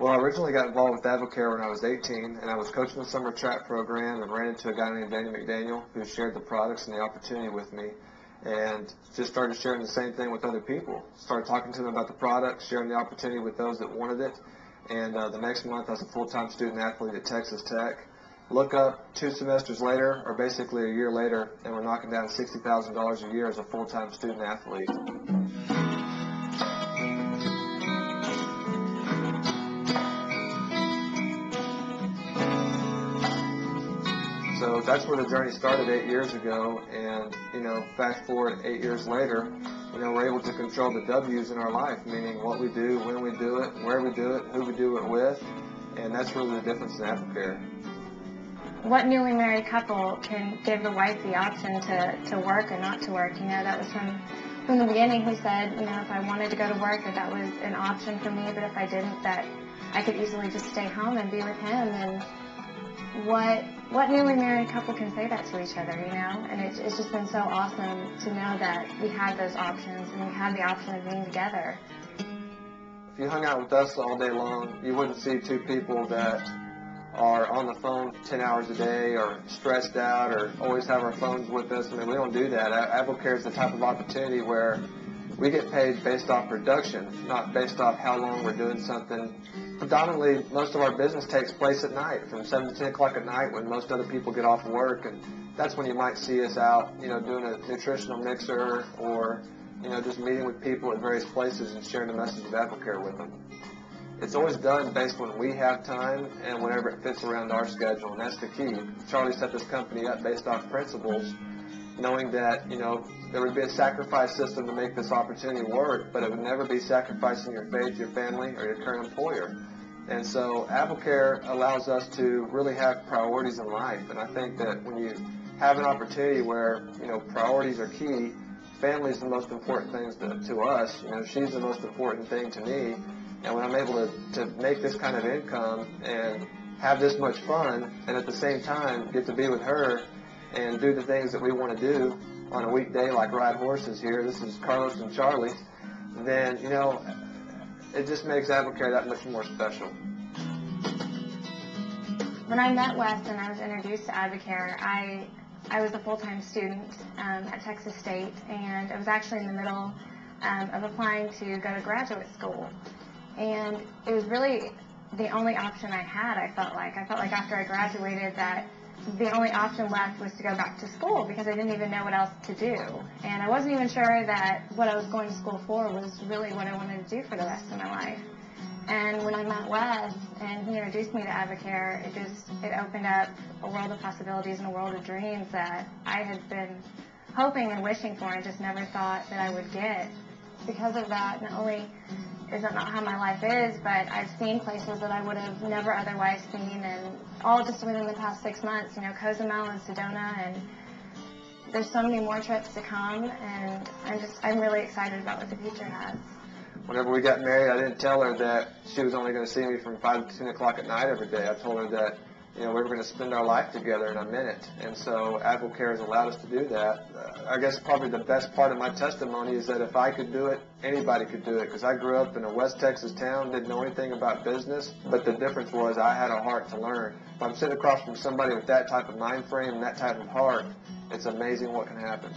Well, I originally got involved with AdvoCare when I was 18, and I was coaching the summer track program and ran into a guy named Danny McDaniel who shared the products and the opportunity with me, and just started sharing the same thing with other people. Started talking to them about the products, sharing the opportunity with those that wanted it, and the next month I was a full-time student athlete at Texas Tech. Look up 2 semesters later, or basically a year later, and we're knocking down $60,000 a year as a full-time student athlete. So that's where the journey started 8 years ago, and fast forward 8 years later, we're able to control the W's in our life, meaning what we do, when we do it, where we do it, who we do it with, and that's really the difference in AdvoCare. What newly married couple can give the wife the option to work or not to work? That was from the beginning. He said, if I wanted to go to work, that was an option for me, but if I didn't, that I could easily just stay home and be with him. And what newly married couple can say that to each other, And it's just been so awesome to know that we have those options and we have the option of being together. If you hung out with us all day long, you wouldn't see 2 people that are on the phone 10 hours a day or stressed out or always have our phones with us. We don't do that. AdvoCare is the type of opportunity where we get paid based off production, not based off how long we're doing something. Predominantly, most of our business takes place at night, from 7 to 10 o'clock at night when most other people get off work, and that's when you might see us out, doing a nutritional mixer or, just meeting with people at various places and sharing the message of AdvoCare with them. It's always done based when we have time and whenever it fits around our schedule, and that's the key. Charlie set this company up based off principles, knowing that, there would be a sacrifice system to make this opportunity work, but it would never be sacrificing your faith, your family, or your current employer. And so AdvoCare allows us to really have priorities in life, and I think that when you have an opportunity where, priorities are key, family is the most important thing to us. She's the most important thing to me. And when I'm able to make this kind of income and have this much fun and at the same time get to be with her and do the things that we want to do on a weekday, like ride horses here, this is Carlos and Charlie, then, it just makes AdvoCare that much more special. When I met Wes and I was introduced to AdvoCare, I was a full-time student at Texas State, and I was actually in the middle of applying to go to graduate school. And it was really the only option I had, I felt like. After I graduated that the only option left was to go back to school because I didn't even know what else to do. And I wasn't even sure that what I was going to school for was really what I wanted to do for the rest of my life. And when I met Wes and he introduced me to AdvoCare, it opened up a world of possibilities and a world of dreams that I had been hoping and wishing for and just never thought that I would get. Because of that, not only is that not how my life is, but I've seen places that I would have never otherwise seen, and all just within the past 6 months, Cozumel and Sedona, and there's so many more trips to come, and I'm really excited about what the future has. Whenever we got married, I didn't tell her that she was only going to see me from 5 to 10 o'clock at night every day. I told her that we were going to spend our life together in a minute. And so AdvoCare has allowed us to do that. I guess probably the best part of my testimony is that if I could do it, anybody could do it. Because I grew up in a West Texas town, didn't know anything about business, but the difference was I had a heart to learn. If I'm sitting across from somebody with that type of mind frame and that type of heart, it's amazing what can happen.